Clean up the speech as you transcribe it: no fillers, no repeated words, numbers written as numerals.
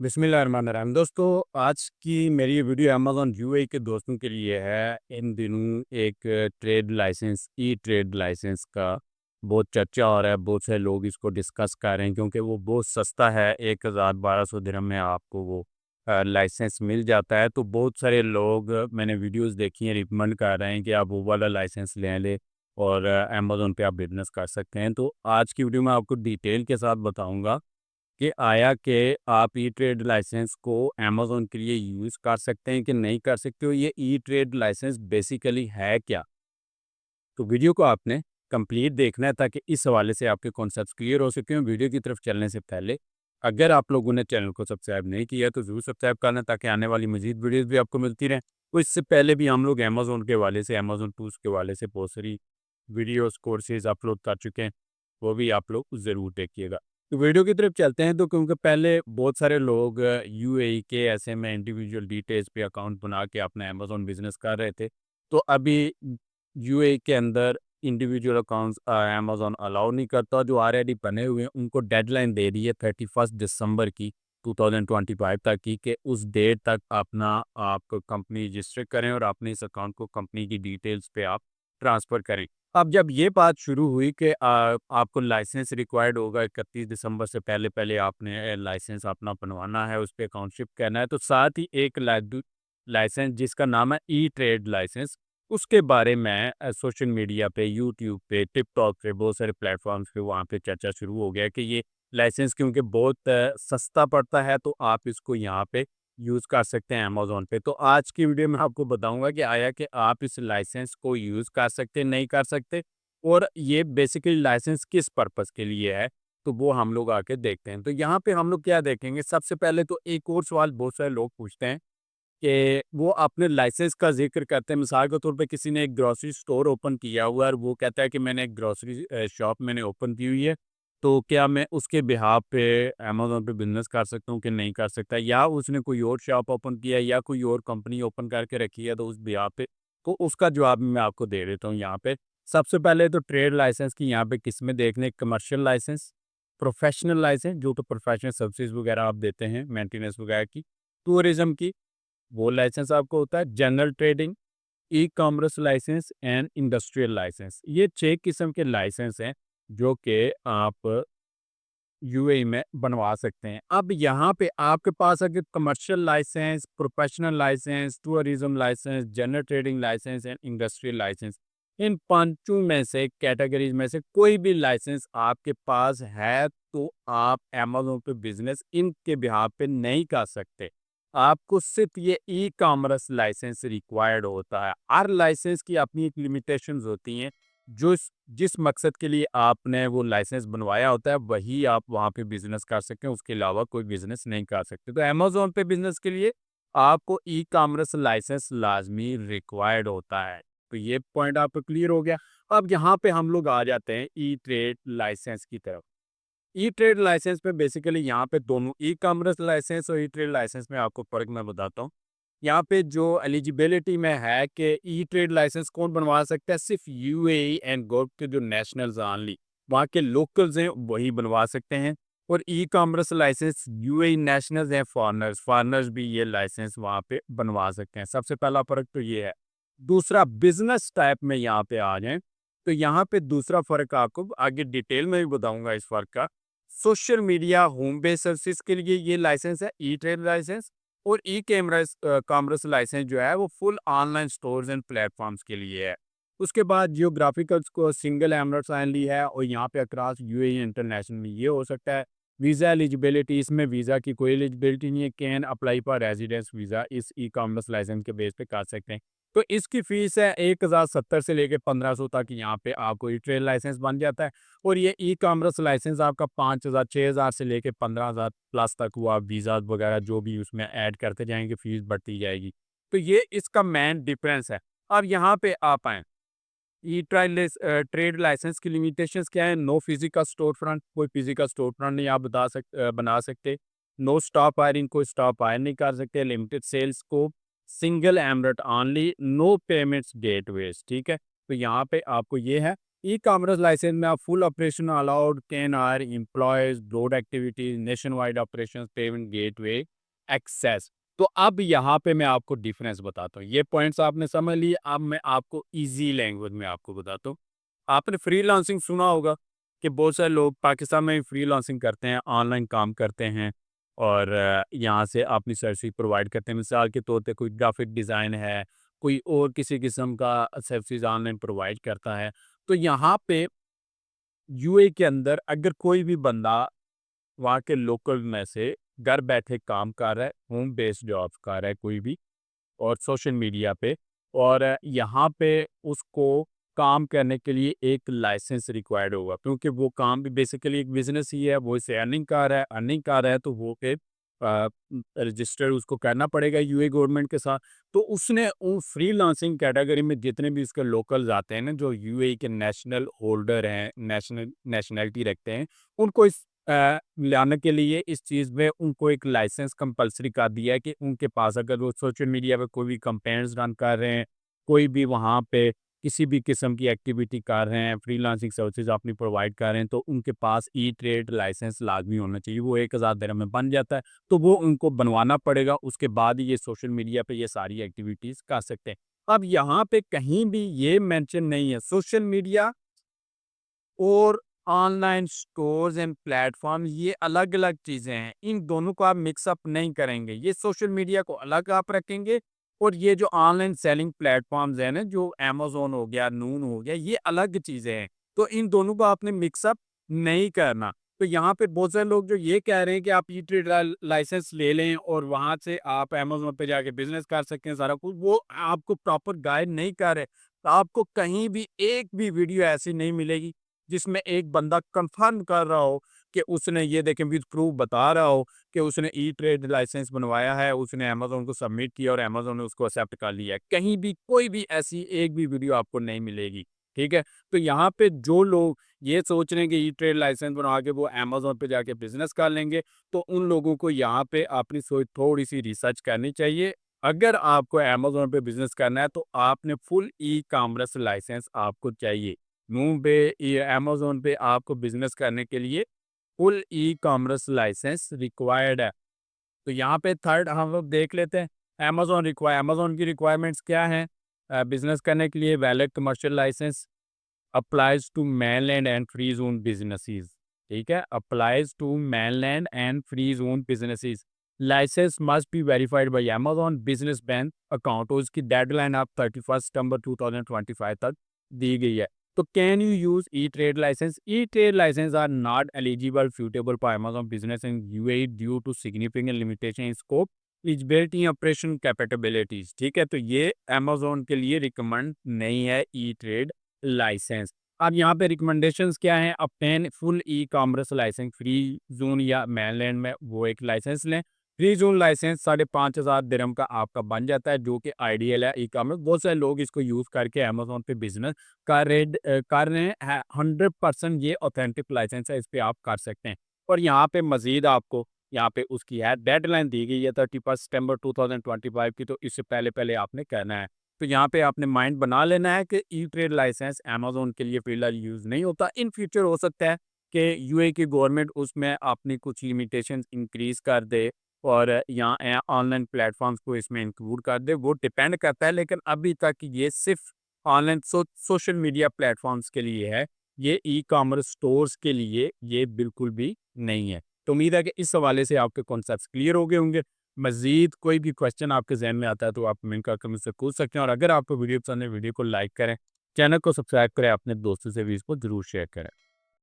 बिस्मिल्लाहिर्रहमानिर्रहीम। दोस्तों, आज की मेरी ये वीडियो अमेज़न यूएई के दोस्तों के लिए है। इन दिनों एक trade license e trade licence का बहुत चर्चा हो रहा है। बहुत से लोग इसको डिस्कस कर रहे हैं क्योंकि वो बहुत सस्ता है। 1000-1200 दिरहम में आपको वो लाइसेंस मिल जाता है। तो बहुत सारे लोग मैंने वीडियोस देखी हैं रिकमेंड कर रहे हैं कि आप वो वाला लाइसेंस लें और अमेज़न पे आप बिज़नेस कर सकते हैं। तो आज की वीडियो में आपको डिटेल के साथ बताऊँगा कि आया कि आप ई ट्रेड लाइसेंस को अमेज़न के लिए यूज़ कर सकते हैं कि नहीं कर सकते हो। ये ई ट्रेड लाइसेंस बेसिकली है क्या? तो वीडियो को आपने कंप्लीट देखना है ताकि इस हवाले से आपके कॉन्सेप्ट्स क्लियर हो सकें। वीडियो की तरफ चलने से पहले अगर आप लोगों ने चैनल को सब्सक्राइब नहीं किया तो ज़रूर सब्सक्राइब करना ताकि आने वाली मज़ीद वीडियोज़ भी आपको मिलती रहें। तो इससे पहले भी हम लोग अमेज़न के हवाले से अमेज़न टूल्स के हवाले से बहुत सारी वीडियोज़, कोर्सेज़ अपलोड कर चुके हैं। वो भी आप लोग ज़रूर देखिएगा। तो वीडियो की तरफ चलते हैं। तो क्योंकि पहले बहुत सारे लोग यूएई के ऐसे में इंडिविजुअल डिटेल्स पे अकाउंट बना के अपना अमेज़न बिज़नेस कर रहे थे। तो अभी यूएई के अंदर इंडिविजुअल अकाउंट्स अमेज़न अलाउ नहीं करता। जो ऑलरेडी बने हुए हैं उनको डेडलाइन दे दी है 31 दिसंबर की 2025 तक की कि उस डेट तक अपना आप कंपनी रजिस्टर करें और अपने इस अकाउंट को कंपनी की डिटेल्स पे आप ट्रांसफ़र करें। अब जब ये बात शुरू हुई कि आपको लाइसेंस रिक्वायर्ड होगा 31 दिसंबर से पहले-पहले आपने लाइसेंस अपना बनवाना है, उस पे अकाउंट शिफ्ट करना है, तो साथ ही एक लाइसेंस जिसका नाम है ई ट्रेड लाइसेंस, उसके बारे में सोशल मीडिया पे, यूट्यूब पे, टिकटॉक पे, बहुत सारे प्लेटफ़ॉर्म्स पे वहाँ पे चर्चा शुरू हो गया है कि ये लाइसेंस क्योंकि बहुत सस्ता पड़ता है, तो आप इसको यहाँ पे यूज़ कर सकते हैं अमेज़न पे। तो आज की वीडियो में आपको बताऊँगा कि आया कि आप इस लाइसेंस को यूज़ कर सकते, नहीं कर सकते और ये बेसिकली लाइसेंस किस पर्पज़ के लिए है, तो वो हम लोग आके देखते हैं। तो यहाँ पे हम लोग क्या देखेंगे, सबसे पहले तो एक और सवाल बहुत सारे लोग पूछते हैं कि वो अपने लाइसेंस का ज़िक्र करते हैं। मिसाल के तौर पे किसी ने एक ग्रोसरी स्टोर ओपन किया हुआ है और वो कहता है कि मैंने एक ग्रोसरी शॉप मैंने ओपन की हुई है, तो क्या मैं उसके बिहाफ़ पे अमेज़न पे बिज़नेस कर सकता हूँ कि नहीं कर सकता? या उसने कोई और शॉप ओपन किया है या कोई और कंपनी ओपन करके रखी है तो उस बिहाफ़ पे तो उसका जवाब मैं आपको दे देता हूँ यहाँ पे। सबसे पहले तो ट्रेड लाइसेंस की यहाँ पे किस्में देखने, कमर्शियल लाइसेंस, प्रोफ़ेशनल लाइसेंस जो तो प्रोफ़ेशनल सर्विसेज़ वगैरह आप देते हैं, मेंटेनेंस वगैरह की, टूरिज़्म की वो लाइसेंस आपको होता है, general trading, e commerce license and industrial license. ये 6 किस्म के लाइसेंस हैं जो कि आप यूएई में बनवा सकते हैं। अब यहाँ पे आपके पास अगर commercial licence, professional licence, tourism licence, general trading licence and industrial licence, इन पांचों में से कैटेगरीज में से कोई भी लाइसेंस आपके पास है तो आप अमेज़न पे बिजनेस इनके बिहाफ पे नहीं कर सकते। आपको सिर्फ ये ई कॉमर्स लाइसेंस रिक्वायर्ड होता है। हर लाइसेंस की अपनी एक लिमिटेशंस होती हैं। जो जिस मकसद के लिए आपने वो लाइसेंस बनवाया होता है वही आप वहाँ पे बिज़नेस कर सकते हैं, उसके अलावा कोई बिज़नेस नहीं कर सकते। तो अमेज़न पे बिज़नेस के लिए आपको ई कॉमर्स लाइसेंस लाज़मी रिक्वायर्ड होता है। तो ये पॉइंट आपको क्लियर हो गया। अब यहाँ पे हम लोग आ जाते हैं ई ट्रेड लाइसेंस की तरफ। ई ट्रेड लाइसेंस में बेसिकली यहाँ पे दोनों ई कॉमर्स लाइसेंस और ई ट्रेड लाइसेंस में आपको फ़र्क मैं बताता हूँ। यहाँ पे जो एलिजिबिलिटी में है कि ई ट्रेड लाइसेंस कौन बनवा सकता है, सिर्फ यूएई एंड गल्फ के जो नेशनल्स ओनली वहाँ के लोकल्स हैं वही बनवा सकते हैं। और e commerce license UAE nationals हैं, फॉरनर्स फॉरनर्स भी ये लाइसेंस वहाँ पे बनवा सकते हैं। सबसे पहला फ़र्क तो ये है। दूसरा बिजनेस टाइप में यहाँ पे आ जाएं तो यहाँ पे दूसरा फ़र्क आपको आगे डिटेल में भी बताऊंगा इस फ़र्क का। Social media home based services के लिए ये लाइसेंस है ई ट्रेड लाइसेंस। और ई कैमरास कॉमर्स लाइसेंस जो है वो full online stores and platforms के लिए है। उसके बाद जियोग्राफिकल्स को सिंगल एमरेट्स ली है और यहाँ पे अक्रॉस यूएई इंटरनेशनल ये हो सकता है। वीज़ा एलिजिबिलिटी, इसमें वीज़ा की कोई एलिजिबिलिटी नहीं है। Can apply for residence visa इस ई कॉमर्स लाइसेंस के बेस पे कर सकते हैं। तो इसकी फ़ीस है 1070 से लेके 1500 तक। यहाँ पे आपको ई ट्रेड लाइसेंस बन जाता है। और ये ई कॉमर्स लाइसेंस आपका 5000 6000 से लेके 15000 प्लस तक हुआ। वीज़ा वगैरह जो भी उसमें ऐड करते जाएंगे फीस बढ़ती जाएगी। तो ये इसका मेन डिफरेंस है। अब यहाँ पे आप आए, ई ट्रेड लाइसेंस की लिमिटेशंस क्या है? नो फिजिकल स्टोर फ्रंट, कोई फिजिकल स्टोर फ्रंट नहीं आप बना सकते। नो स्टॉप फायरिंग, कोई स्टॉप फायर नहीं कर सकते। लिमिटेड सेल्स को single emirate only, no payments gateways. ठीक है, तो यहाँ पे आपको ये है। ई कॉमर्स लाइसेंस में आप full operation allowed can are employees broad activities nationwide operation payment gateway access. तो अब यहाँ पे मैं आपको डिफरेंस बताता हूँ। ये पॉइंट्स आपने समझ लिए, अब मैं आपको इजी लैंग्वेज में आपको बताता हूँ। आपने फ्रीलांसिंग सुना होगा कि बहुत सारे लोग पाकिस्तान में फ्रीलांसिंग करते हैं, ऑनलाइन काम करते हैं और यहाँ से अपनी सर्विस प्रोवाइड करते हैं। मिसाल के तौर पे कोई ग्राफिक डिज़ाइन है, कोई और किसी किस्म का सर्विसेज ऑनलाइन प्रोवाइड करता है। तो यहाँ पे यूए के अंदर अगर कोई भी बंदा वहाँ के लोकल में से घर बैठे काम कर रहा है, होम बेस्ड जॉब्स कर रहा है कोई भी, और सोशल मीडिया पे, और यहाँ पे उसको काम करने के लिए एक लाइसेंस रिक्वायर्ड होगा, क्योंकि वो काम भी बेसिकली एक बिजनेस ही है, वो इसे अर्निंग कर रहा है तो वो फिर रजिस्टर उसको करना पड़ेगा यूए गवर्नमेंट के साथ। तो उसने उन फ्रीलांसिंग कैटेगरी में जितने भी इसके लोकल्स आते हैं ना, जो यूए के नेशनल होल्डर हैं, नेशनैलिटी रखते हैं, उनको इस लाने के लिए इस चीज़ में उनको एक लाइसेंस कंपल्सरी कर दिया है कि उनके पास अगर वो सोशल मीडिया पे कोई भी कैंपेन्स रन कर रहे हैं, कोई भी वहाँ पे किसी भी किस्म की एक्टिविटी कर रहे हैं, फ्रीलांसिंग सर्विसेज अपनी प्रोवाइड कर रहे हैं, तो उनके पास ई ट्रेड लाइसेंस लाजमी होना चाहिए। वो 1000 दिरहम में बन जाता है, तो वो उनको बनवाना पड़ेगा। उसके बाद ही ये सोशल मीडिया पे ये सारी एक्टिविटीज़ कर सकते हैं। अब यहाँ पे कहीं भी ये मेंशन नहीं है सोशल मीडिया और ऑनलाइन स्टोर्स एंड प्लेटफॉर्म, ये अलग-अलग चीज़ें हैं। इन दोनों को आप मिक्स अप नहीं करेंगे। ये सोशल मीडिया को अलग आप रखेंगे और ये जो ऑनलाइन सेलिंग प्लेटफॉर्म्स हैं ना, जो अमेज़न हो गया, नून हो गया, ये अलग चीज़ें हैं। तो इन दोनों को आपने मिक्स अप नहीं करना। तो यहाँ पे बहुत सारे लोग जो ये कह रहे हैं कि आप ई ट्रेड लाइसेंस ले लें और वहाँ से आप अमेज़न पे जाके बिज़नेस कर सकते हैं सारा कुछ, वो आपको प्रॉपर गाइड नहीं कर रहे। आपको कहीं भी एक भी वीडियो ऐसी नहीं मिलेगी जिसमें एक बंदा कंफर्म कर रहा हो कि उसने ये देखें विद प्रूफ बता रहा हो कि उसने ई ट्रेड लाइसेंस बनवाया है, उसने अमेज़न को सबमिट किया और अमेज़न ने उसको एक्सेप्ट कर लिया है। कहीं भी कोई भी ऐसी एक भी वीडियो आपको नहीं मिलेगी, ठीक है? तो यहाँ पे जो लोग ये सोच रहे हैं कि ई ट्रेड लाइसेंस बनवा के वो अमेज़न पे जाके बिज़नेस कर लेंगे, तो उन लोगों को यहाँ पे अपनी सोच थोड़ी-सी रिसर्च करनी चाहिए। अगर आपको अमेज़न पे बिज़नेस करना है, तो आपने फुल ई कॉमर्स लाइसेंस आपको चाहिए। नून पे, ये अमेज़न पे आपको बिज़नेस करने के लिए फुल ई-कॉमर्स लाइसेंस रिक्वायर्ड है। तो यहाँ पे थर्ड हम लोग देख लेते हैं, अमेज़न की रिक्वायरमेंट्स क्या हैं? बिज़नेस करने के लिए valid commercial license applies to mainland and free zone businesses, ठीक है? Applies to mainland and free zone businesses. License must be verified by Amazon business bank account, और उसकी डेडलाइन आप 31 सितंबर 2025 तक दी गई है। तो can you use e trade license? E trade license are not eligible suitable for Amazon business in UAE due to significant limitation in scope, eligibility, operation capabilities, ठीक है? तो ये अमेज़न के लिए रिकमेंड नहीं है ई ट्रेड लाइसेंस। अब यहाँ पे रिकमेंडेशंस क्या हैं? obtain full e commerce license free zone या mainland में वो एक लाइसेंस लें। फ्री जोन लाइसेंस 5,500 दिरहम का आपका बन जाता है, जो कि आइडियल है ई कॉमर्स। बहुत सारे लोग इसको यूज़ करके अमेज़न पे बिजनेस कर रहे हैं। 100% ये ऑथेंटिक लाइसेंस है, इस पे आप कर सकते हैं। और यहाँ पे मजीद आपको यहाँ पे उसकी है डेडलाइन दी गई है 31 सितंबर 2025 की, तो इससे पहले पहले आपने करना है। तो यहाँ पे आपने माइंड बना लेना है कि ई ट्रेड लाइसेंस अमेज़न के लिए फ़िलहाल यूज़ नहीं होता। इन फ्यूचर हो सकता है कि यूए की गवर्नमेंट उसमें अपनी कुछ लिमिटेशंस इंक्रीज़ कर दे और यहाँ ऑनलाइन प्लेटफ़ॉर्म्स को इसमें इंक्लूड कर दे, वो डिपेंड करता है। लेकिन अभी तक ये सिर्फ़ ऑनलाइन सोशल मीडिया प्लेटफ़ॉर्म्स के लिए है, ये ई-कॉमर्स स्टोर्स के लिए ये बिल्कुल भी नहीं है। तो उम्मीद है कि इस हवाले से आपके कॉन्सेप्ट्स क्लियर हो गए होंगे। मज़ीद कोई भी क्वेश्चन आपके ज़हन में आता है तो आप कमेंट करके मुझसे पूछ सकते हैं, और अगर आपको वीडियो पसंद है, वीडियो को लाइक करें, चैनल को सब्सक्राइब करें, अपने दोस्तों से भी इसको ज़रूर शेयर करें।